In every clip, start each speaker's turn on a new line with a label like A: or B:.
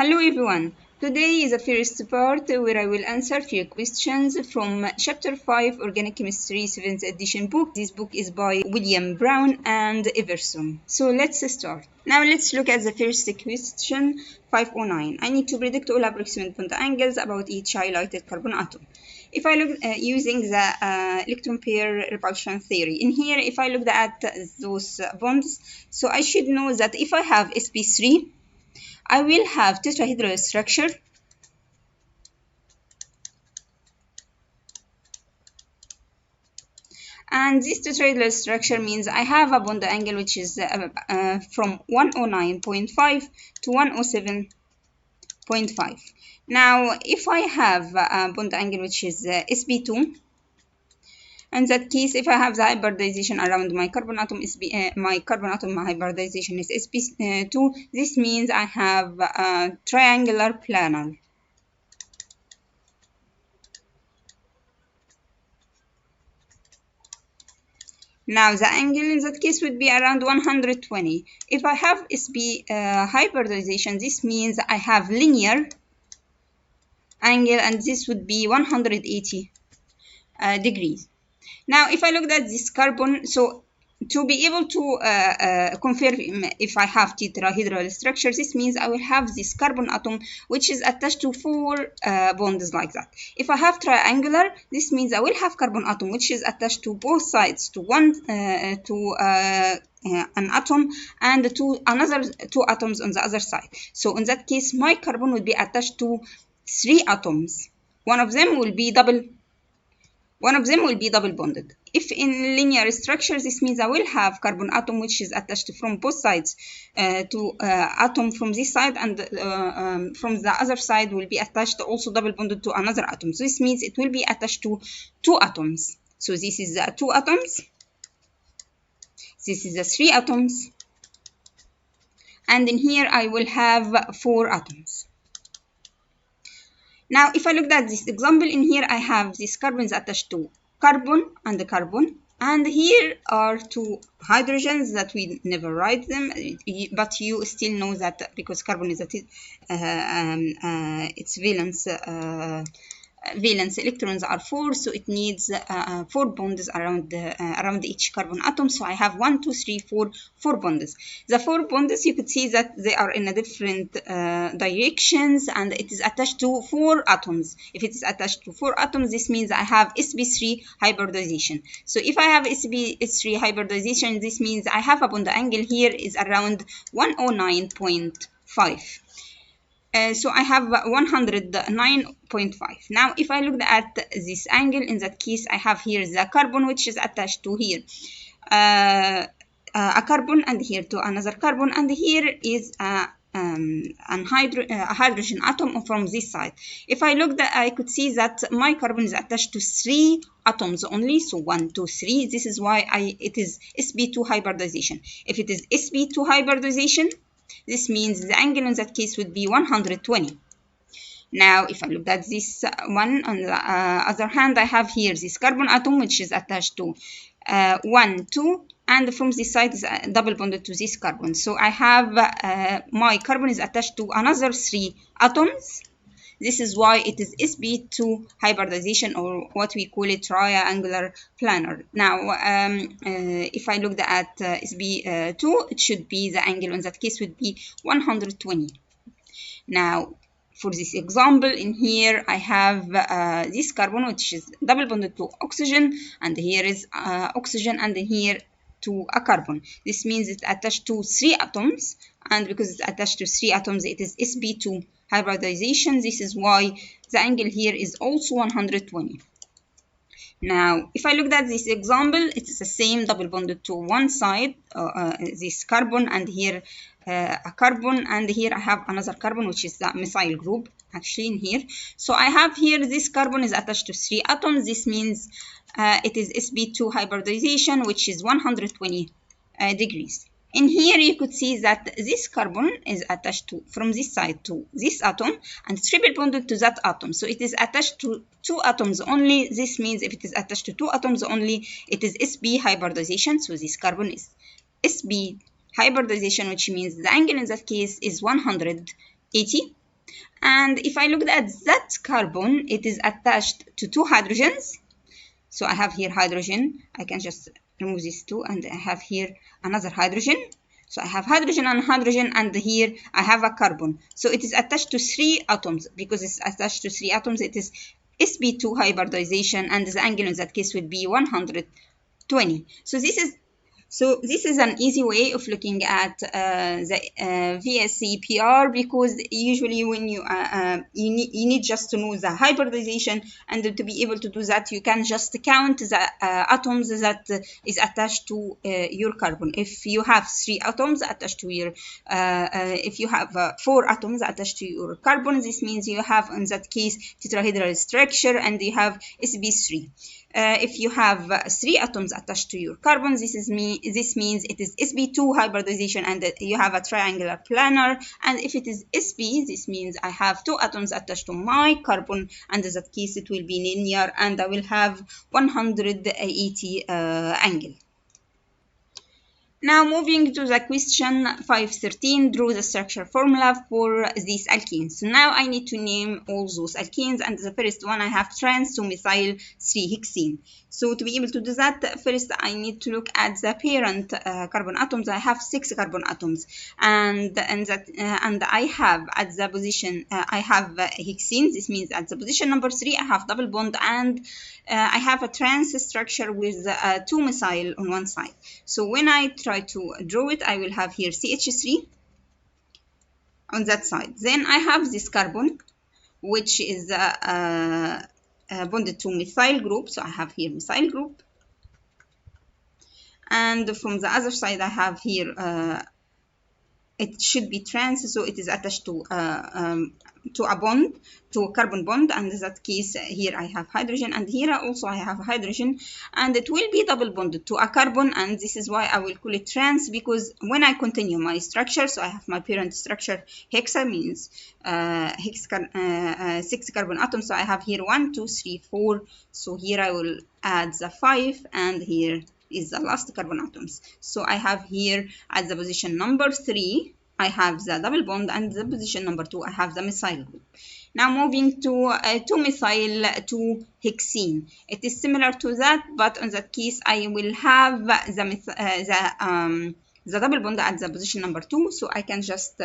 A: Hello everyone. Today is the first part where I will answer few questions from Chapter 5 Organic Chemistry 7th edition book. This book is by William Brown and Everson. So let's start. Now let's look at the first question 509. I need to predict all approximate bond angles about each highlighted carbon atom. If I look using the electron pair repulsion theory, in here if I look at those bonds, so I should know that if I have sp3, I will have tetrahedral structure, and this tetrahedral structure means I have a bond angle which is from 109.5 to 107.5. Now if I have a bond angle which is sp2, in that case, if I have the hybridization around my carbon atom, my carbon atom hybridization is sp2, this means I have a triangular planar. Now the angle in that case would be around 120. If I have sp hybridization, this means I have linear angle, and this would be 180 degrees. Now if I look at this carbon, so to be able to confirm if I have tetrahedral structure, this means I will have this carbon atom which is attached to 4 bonds like that. If I have triangular, this means I will have carbon atom which is attached to both sides, to an atom and to another 2 atoms on the other side. So in that case, my carbon will be attached to 3 atoms. One of them will be double bonded. If in linear structure, this means I will have carbon atom which is attached from both sides to atom from this side, and from the other side will be attached also double bonded to another atom. So this means it will be attached to 2 atoms. So this is the 2 atoms, this is the 3 atoms, and in here I will have 4 atoms. Now, if I look at this example, in here I have these carbons attached to carbon, and here are 2 hydrogens that we never write them, but you still know that because carbon is its valence electrons are 4, so it needs 4 bonds around each carbon atom. So I have 1, 2, 3, 4 bonds. The 4 bonds, you could see that they are in a different directions, and it is attached to 4 atoms. If it is attached to 4 atoms, this means I have sp3 hybridization. So if I have sp3 hybridization, this means I have a bond angle here is around 109.5. So I have 109.5. Now if I look at this angle, in that case I have here the carbon which is attached to here a carbon, and here to another carbon, and here is a hydrogen atom from this side. If I look I could see that my carbon is attached to 3 atoms only, so 1, 2, 3. This is why it is sp2 hybridization. If it is sp2 hybridization, this means the angle in that case would be 120. Now, if I look at this one, on the other hand, I have here this carbon atom which is attached to 1, 2, and from this side is double bonded to this carbon. So I have my carbon is attached to another 3 atoms. This is why it is sp2 hybridization, or what we call it triangular planar. Now, if I looked at sp2, it should be the angle in that case would be 120. Now, for this example, in here I have this carbon which is double bonded to oxygen, and here is oxygen, and in here to a carbon. This means it's attached to 3 atoms, and because it's attached to 3 atoms, it is sp2 hybridization. This is why the angle here is also 120. Now, if I looked at this example, it's the same, double bonded to one side, this carbon, and here a carbon, and here I have another carbon which is the methyl group actually in here. So I have here this carbon is attached to 3 atoms. This means it is sp2 hybridization, which is 120 degrees. In here you could see that this carbon is attached to from this side to this atom, and triple bonded to that atom. So it is attached to 2 atoms only. This means if it is attached to 2 atoms only, it is sp hybridization. So this carbon is sp hybridization, which means the angle in that case is 180 And if I look at that carbon, it is attached to 2 hydrogens. So I have here hydrogen. I can just remove these 2, and I have here another hydrogen. So I have hydrogen and hydrogen, and here I have a carbon. So it is attached to 3 atoms. Because it's attached to 3 atoms, it is sp2 hybridization, and the angle in that case would be 120. So this is an easy way of looking at the VSEPR, because usually when you need just to know the hybridization, and to be able to do that, you can just count the atoms that is attached to your carbon. If you have 3 atoms attached to your, if you have 4 atoms attached to your carbon, this means you have in that case tetrahedral structure, and you have sp3. If you have 3 atoms attached to your carbon, this means it is sp2 hybridization, and you have a triangular planar. And if it is sp, this means I have 2 atoms attached to my carbon, and in that case it will be linear, and I will have 180 angle. Now moving to the question 513, draw the structure formula for these alkenes. So now I need to name all those alkenes, and the first one I have trans to methyl 3-hexene. So to be able to do that, first I need to look at the parent carbon atoms. I have 6 carbon atoms, and I have at the position I have hexene. This means at the position number 3 I have double bond, and I have a trans structure with 2 methyl on one side. So when I try to draw it, I will have here CH3 on that side. Then I have this carbon, which is bonded to methyl group. So I have here methyl group. And from the other side, I have here, it should be trans, so it is attached to a bond, to a carbon bond, and in that case here I have hydrogen, and here also I have hydrogen, and it will be double bonded to a carbon, and this is why I will call it trans, because when I continue my structure, so I have my parent structure hexa, means 6 carbon atoms. So I have here 1, 2, 3, 4. So here I will add the 5, and here is the last carbon atoms. So I have here at the position number 3 I have the double bond, and the position number 2 I have the methyl group. Now moving to 2-methyl 2-hexene. It is similar to that, but in that case I will have the double bond at the position number 2. So I can just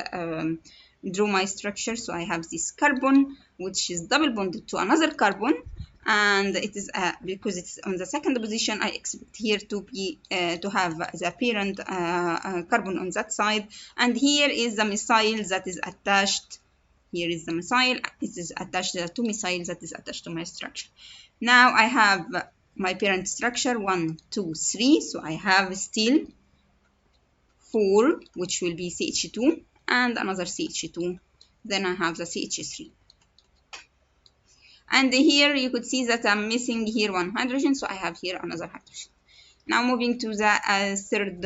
A: draw my structure. So I have this carbon, which is double bonded to another carbon, and it is because it's on the second position, I expect here to be to have the parent carbon on that side, and here is the methyl that is attached. Here is the methyl. It is attached to the 2 methyl that is attached to my structure. Now I have my parent structure 1, 2, 3. So I have still 4, which will be CH2, and another CH2. Then I have the CH3. And here you could see that I'm missing here 1 hydrogen, so I have here another hydrogen. Now moving to the third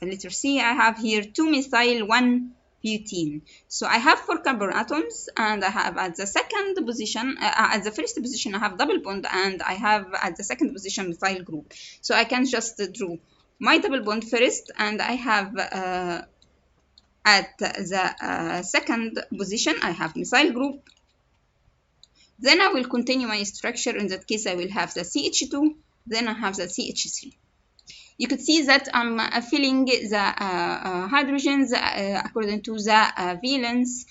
A: letter C, I have here 2-methyl 1-butene. So I have 4 carbon atoms, and I have at the second position, at the first position I have double bond, and I have at the second position methyl group. So I can just draw my double bond first, and I have at the second position I have methyl group. Then I will continue my structure. In that case, I will have the CH2, then I have the CH3. You could see that I'm filling the hydrogens according to the valence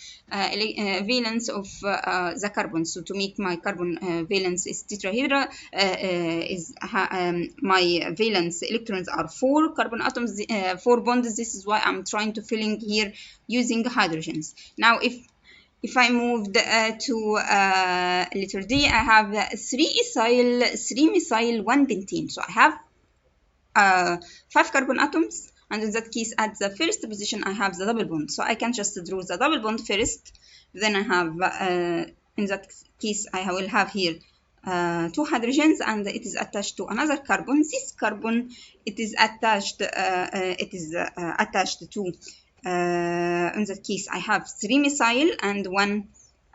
A: of the carbon. So to make my carbon valence is tetrahedra, my valence electrons are 4 carbon atoms, 4 bonds. This is why I'm trying to filling here using hydrogens. Now if I moved to letter D, I have 3-ethyl 3-methyl 1-pentene. So I have 5 carbon atoms, and in that case at the first position I have the double bond. So I can just draw the double bond first. Then I have in that case I will have here 2 hydrogens, and it is attached to another carbon. This carbon, it is attached to in that case I have 3-methyl and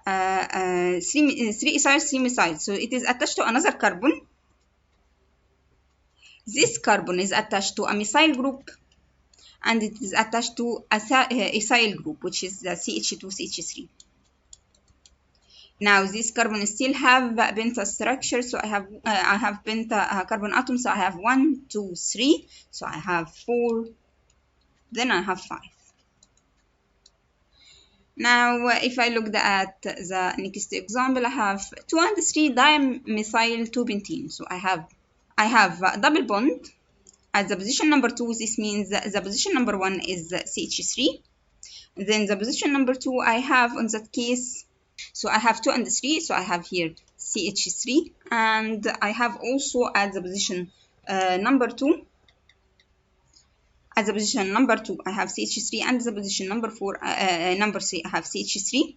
A: 3-ethyl 3-methyl. So it is attached to another carbon. This carbon is attached to a methyl group, and it is attached to a acyl group, which is the CH2CH3. Now this carbon still have penta structure, so I have penta carbon atoms, so I have 1, 2, 3, so I have 4, then I have 5. Now if I looked at the next example, I have 2 and 3 dimethyl 2-pentene, so I have a double bond at the position number 2. This means the position number 1 is CH3. Then the position number 2 I have on that case, so I have 2 and 3, so I have here CH3, and I have also at the position number 2, at the position number 2 I have CH3, and the position number 3 I have CH3.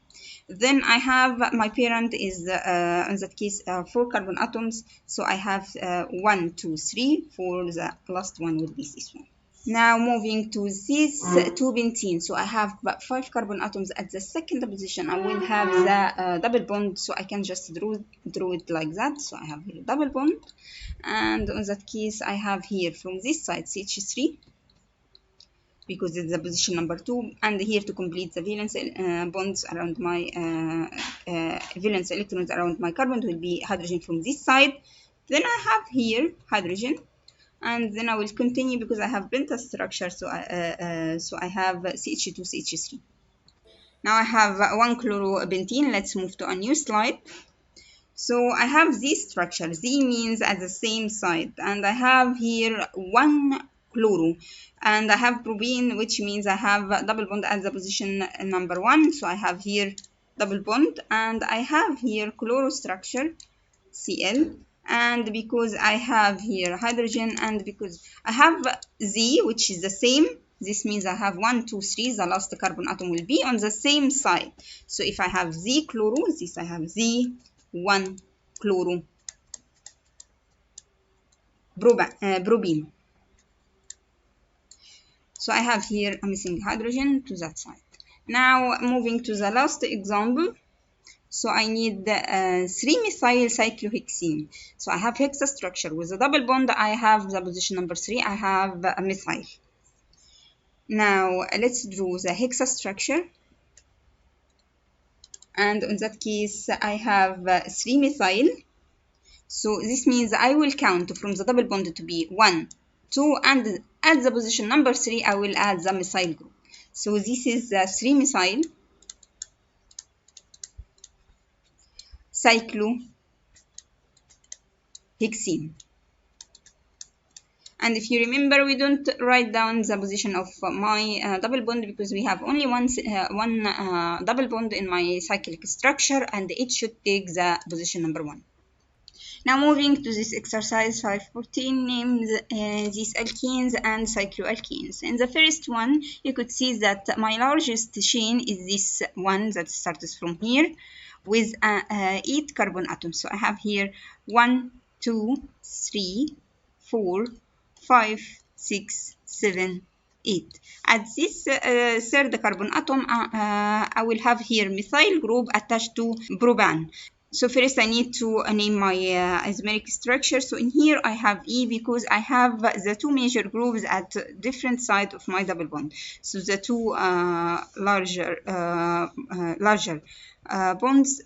A: Then I have my parent is in that case 4 carbon atoms, so I have 1, 2, 3, for the last one will be this one. Now moving to this 2-pentene, so I have 5 carbon atoms at the second position. I will have the double bond, so I can just draw it like that. So I have here double bond, and on that case I have here from this side CH3, because it's the position number 2, and here to complete the valence bonds around my valence electrons around my carbon will be hydrogen from this side. Then I have here hydrogen, and then I will continue because I have penta structure, so I have CH2CH3. Now I have 1 chloropentene. Let's move to a new slide. So I have this structure. Z means at the same side, and I have here 1 chloro, and I have propene, which means I have a double bond at the position number 1. So I have here double bond, and I have here chloro structure, Cl. And because I have here hydrogen, and because I have Z, which is the same, this means I have 1, 2, 3, the last carbon atom will be on the same side. So if I have Z chloro, this I have Z 1 chloro propene. So I have here a missing hydrogen to that side. Now moving to the last example. So I need 3-methyl cyclohexene. So I have hexa structure with a double bond. I have the position number 3. I have a methyl. Now let's draw the hexa structure. And in that case, I have 3-methyl. So this means I will count from the double bond to be 1, 2, and at the position number 3, I will add the methyl group. So this is the 3-methyl cyclohexene. And if you remember, we don't write down the position of my double bond because we have only one double bond in my cyclic structure, and it should take the position number 1. Now moving to this exercise 514, names these alkenes and cycloalkenes. In the first one, you could see that my largest chain is this one that starts from here with 8 carbon atoms. So I have here 1, 2, 3, 4, 5, 6, 7, 8. At this third carbon atom, I will have here methyl group attached to propane. So first I need to name my isomeric structure. So in here I have E because I have the 2 major groups at different sides of my double bond. So the 2 larger bonds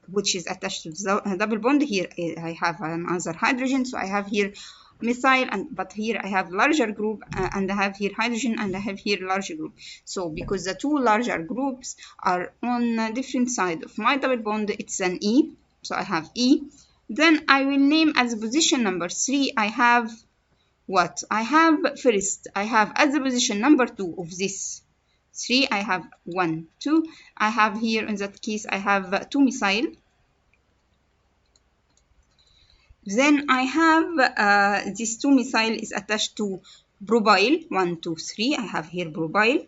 A: which is attached to the double bond. Here I have another hydrogen, so I have here methyl, but here I have larger group and I have here hydrogen, and I have here larger group. So because the 2 larger groups are on a different side of my double bond, it's an E, so I have E. Then I will name as position number 3, I have what? I have first, I have as the position number 2 of this 3, I have 1, 2. I have here in that case, I have 2 methyl. Then I have this 2 methyl is attached to propyl, 1, 2, 3. I have here propyl.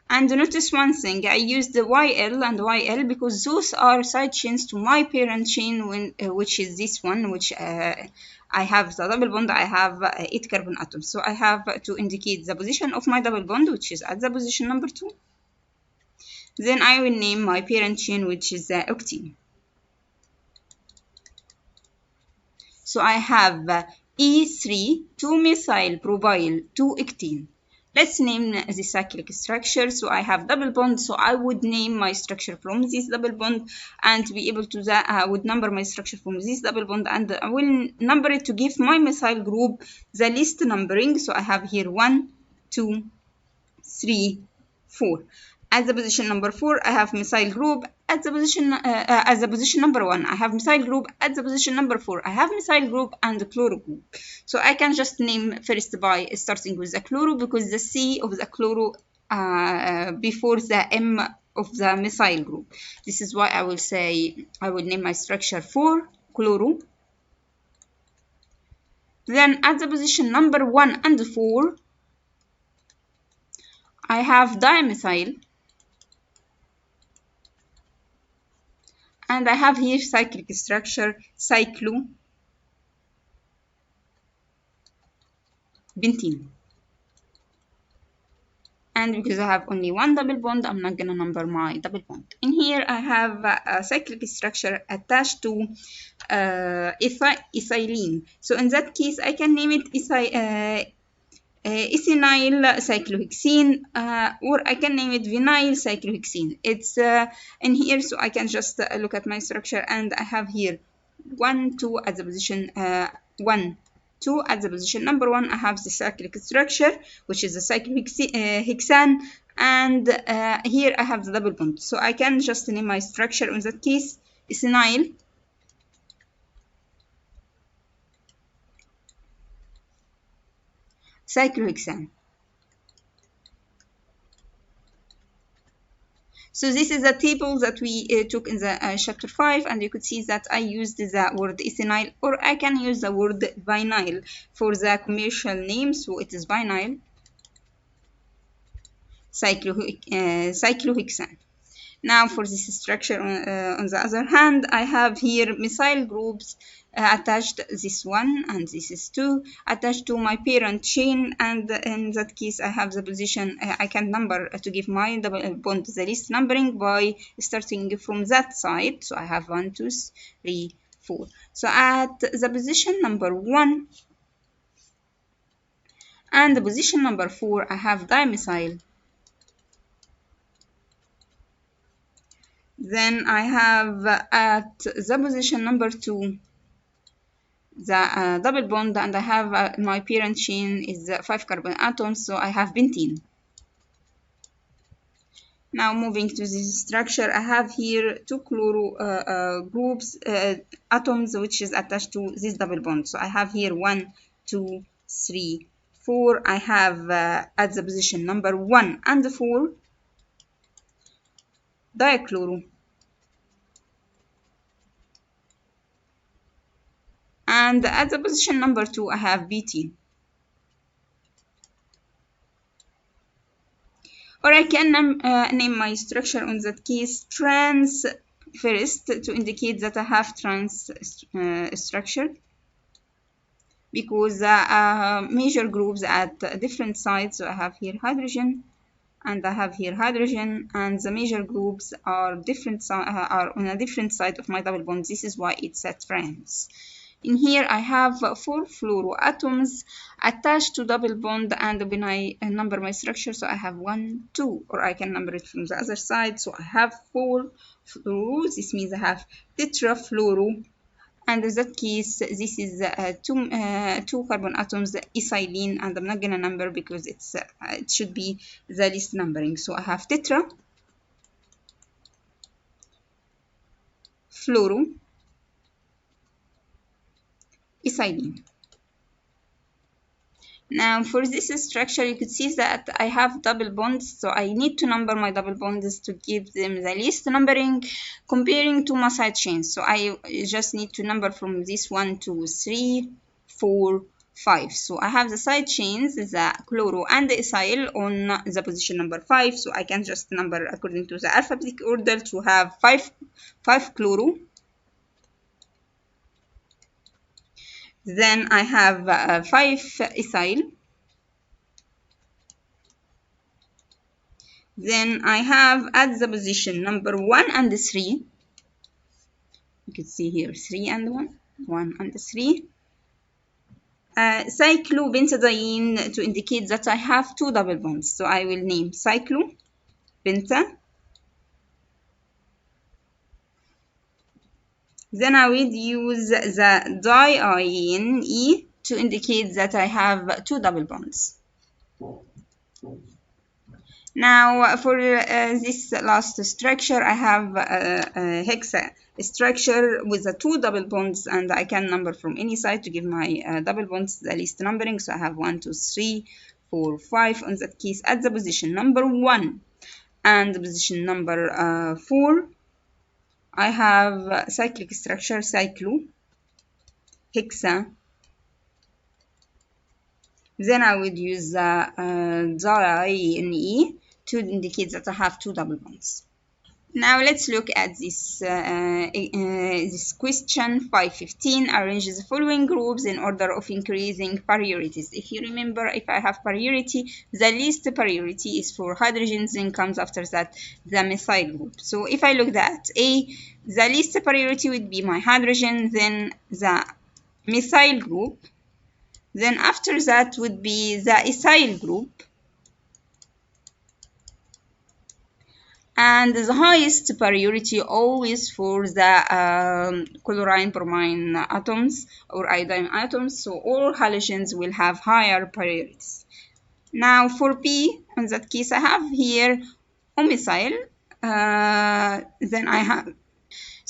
A: And notice one thing, I used the YL and YL because those are side chains to my parent chain, which is this one, which I have the double bond, I have 8 carbon atoms. So I have to indicate the position of my double bond, which is at the position number 2. Then I will name my parent chain, which is octene. So I have E3 2-methyl propyl 2-octane. Let's name the cyclic structure. So I have double bond, so I would name my structure from this double bond, and to be able to that I would number my structure from this double bond, and I will number it to give my methyl group the least numbering. So I have here 1, 2, 3, 4. At the position number 4, I have methyl group. At the position number 1, I have methyl group. At the position number 4, I have methyl group and chloro group. So I can just name first by starting with the chloro, because the C of the chloro before the M of the methyl group. This is why I will say I will name my structure 4 chloro. Then at the position number 1 and 4, I have dimethyl. And I have here cyclic structure cyclobentene. And because I have only one double bond, I'm not gonna number my double bond. In here I have a cyclic structure attached to ethylene. So in that case, I can name it ethinyl cyclohexene, or I can name it vinyl cyclohexene. It's in here, so I can just look at my structure, and I have here 1, 2 at the position 1, 2 at the position number 1. I have the cyclic structure, which is the cyclohexane, and here I have the double bond. So I can just name my structure in that case ethinyl cyclohexane. So this is a table that we took in the chapter 5, and you could see that I used the word ethinyl, or I can use the word vinyl for the commercial name. So it is vinyl cyclohexane. Now for this structure, on the other hand, I have here methyl groups attached, this 1 and this is 2, attached to my parent chain, and in that case I have the position, I can number to give my double bond the least numbering by starting from that side. So I have 1, 2, 3, 4. So at the position number 1 and the position number 4, I have dimethyl. Then I have at the position number 2 the double bond, and I have my parent chain is 5 carbon atoms, so I have pentene. Now moving to this structure, I have here 2 chloro groups atoms which is attached to this double bond. So I have here 1, 2, 3, 4. I have at the position number 1 and 4 dichloro. And at the position number 2, I have butene. Or I can name my structure in that case trans first, to indicate that I have trans structure, because major groups at different sides. So I have here hydrogen, and I have here hydrogen, and the major groups are different, are on a different side of my double bond. This is why it's a trans. In here I have 4 fluoroatoms attached to double bond, and when I number my structure, so I have 1, 2, or I can number it from the other side. So I have 4 fluoro. This means I have tetrafluoro, and in that case this is 2 carbon atoms ethylene, and I'm not gonna number because it's it should be the least numbering. So I have tetra fluoro ethylene. Now for this structure, you could see that I have double bonds, so I need to number my double bonds to give them the least numbering comparing to my side chains. So I just need to number from this 1, 2, 3, 4, 5. So I have the side chains, the chloro and the ethyl on the position number 5. So I can just number according to the alphabetic order to have 5 chloro. Then I have 5 ethyl. Then I have at the position number 1 and 3. You can see here 3 and 1, 1 and 3. cyclobenzadiene to indicate that I have two double bonds. So I will name cyclobenta. Then I will use the diene to indicate that I have two double bonds. Now for this last structure, I have a hexa structure with the two double bonds, and I can number from any side to give my double bonds the least numbering. So I have 1, 2, 3, 4, 5 on that case at the position number 1 and the position number 4. I have cyclic structure cyclo, hexa. Then I would use the diene to indicate that I have two double bonds. Now let's look at this question 515. Arrange the following groups in order of increasing priorities. If you remember, if I have priority, the least priority is for hydrogens, then comes after that the methyl group. So if I look at A, the least priority would be my hydrogen, then the methyl group, then after that would be the ethyl group, and the highest priority always for the chlorine bromine atoms or iodine atoms. So all halogens will have higher priorities. Now for B, in that case I have here O-methyl, then I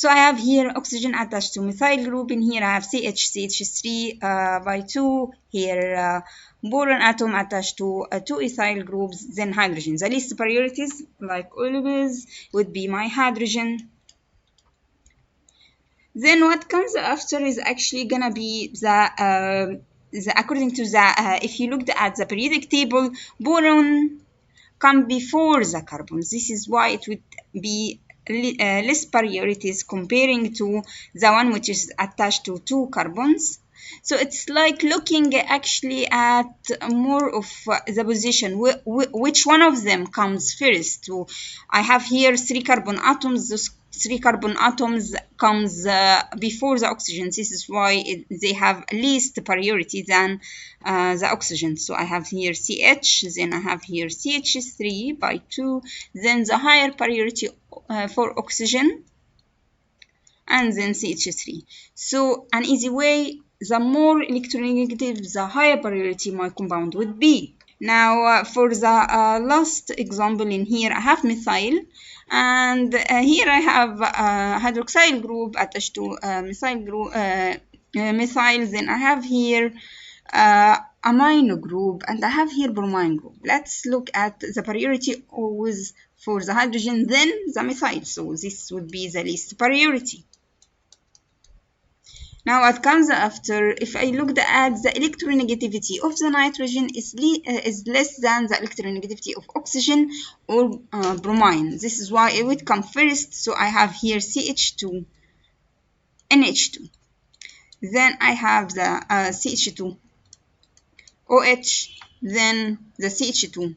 A: have here oxygen attached to methyl group. In here I have CH3 by 2, here boron atom attached to two ethyl groups, then hydrogen. The least priorities, like always, would be my hydrogen. Then what comes after is actually gonna be the according to the if you looked at the periodic table, boron come before the carbons. This is why it would be less priorities comparing to the one which is attached to two carbons. So it's like looking actually at more of the position, which one of them comes first. So I have here 3 carbon atoms. Those 3 carbon atoms comes before the oxygen. This is why they have least priority than the oxygen. So I have here CH, then I have here CH3 by 2, then the higher priority for oxygen, and then CH3. So an easy way, the more electronegative, the higher priority my compound would be. Now for the last example in here, I have methyl, and here I have hydroxyl group attached to methyl group, methyl. Then I have here amino group, and I have here bromine group. Let's look at the priority always for the hydrogen, then the methyl. So this would be the least priority. Now what comes after, if I looked at the electronegativity of the nitrogen is less than the electronegativity of oxygen or bromine. This is why it would come first. So I have here CH2, NH2. Then I have the CH2, OH, then the CH2,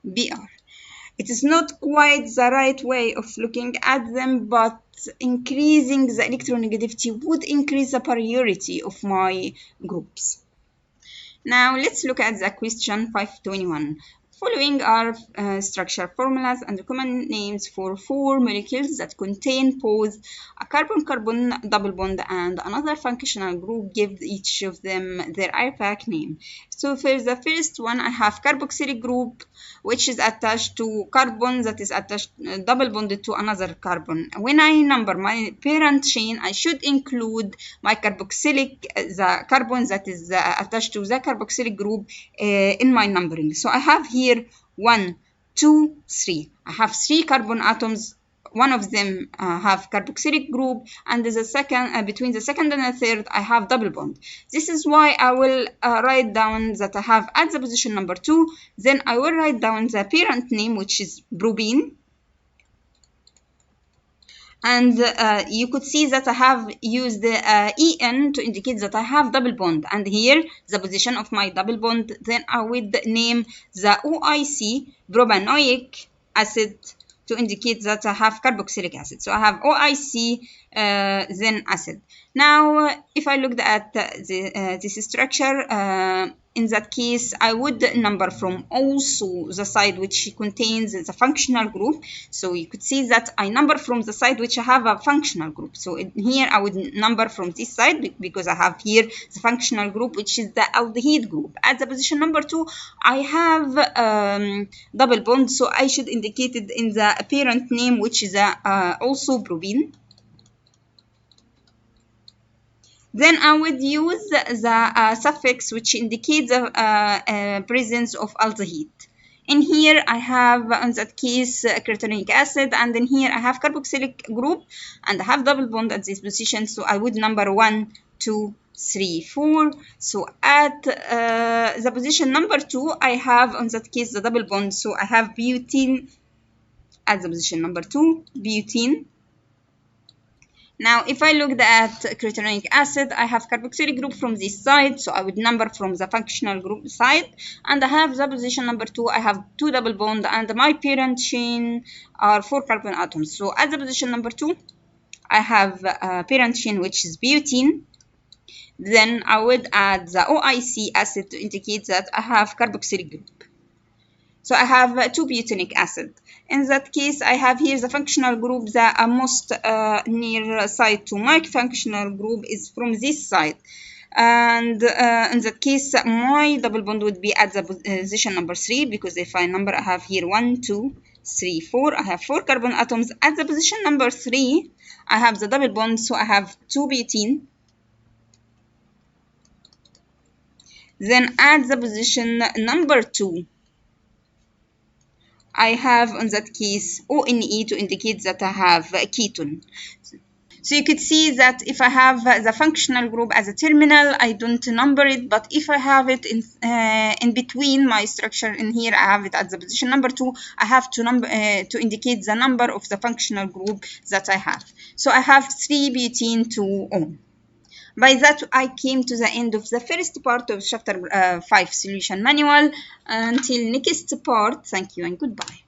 A: Br. It is not quite the right way of looking at them, but increasing the electronegativity would increase the priority of my groups. Now let's look at the question 521. Following are structure formulas and common names for 4 molecules that contain both a carbon-carbon double bond and another functional group. Give each of them their IUPAC name. So for the first one, I have carboxylic group, which is attached to carbon that is attached double bonded to another carbon. When I number my parent chain, I should include my carboxylic, the carbon that is attached to the carboxylic group in my numbering. So I have here 1, 2, 3. I have 3 carbon atoms. One of them have carboxylic group, and the second between the second and the third I have double bond. This is why I will write down that I have at the position number 2. Then I will write down the parent name, which is propene. And you could see that I have used the En to indicate that I have double bond, and here the position of my double bond. Then I would name the OIC, propanoic acid, to indicate that I have carboxylic acid. So I have OIC, then acid. Now, if I looked at this structure, in that case, I would number from also the side which contains the functional group. So you could see that I number from the side which I have a functional group. So here I would number from this side because I have here the functional group, which is the aldehyde group. At the position number 2, I have double bond, so I should indicate it in the parent name, which is also propene. Then I would use the suffix which indicates the presence of aldehyde. In here I have, in that case, cryogenic acid, and in here I have carboxylic group, and I have double bond at this position, so I would number 1, 2, 3, 4. So at the position number 2, I have, in that case, the double bond, so I have butene at the position number 2, butene. Now, if I looked at cryogenic acid, I have carboxylic group from this side, so I would number from the functional group side, and I have the position number 2, I have 2 double bond, and my parent chain are 4 carbon atoms. So at the position number 2, I have a parent chain which is butene. Then I would add the OIC acid to indicate that I have carboxylic group. So I have 2 butenic acid. In that case, I have here the functional group. The most near side to my functional group is from this side. And in that case, my double bond would be at the position number 3, because if I number, I have here 1, 2, 3, 4. I have 4 carbon atoms. At the position number 3, I have the double bond, so I have 2 butene. Then at the position number 2, I have, in that case, ONE to indicate that I have a ketone. So you could see that if I have the functional group as a terminal, I don't number it, but if I have it in between my structure in here, I have it at the position number 2, I have to number to indicate the number of the functional group that I have. So I have 3 butene, 2 ON. By that, I came to the end of the first part of chapter 5 solution manual. Until next part, thank you and goodbye.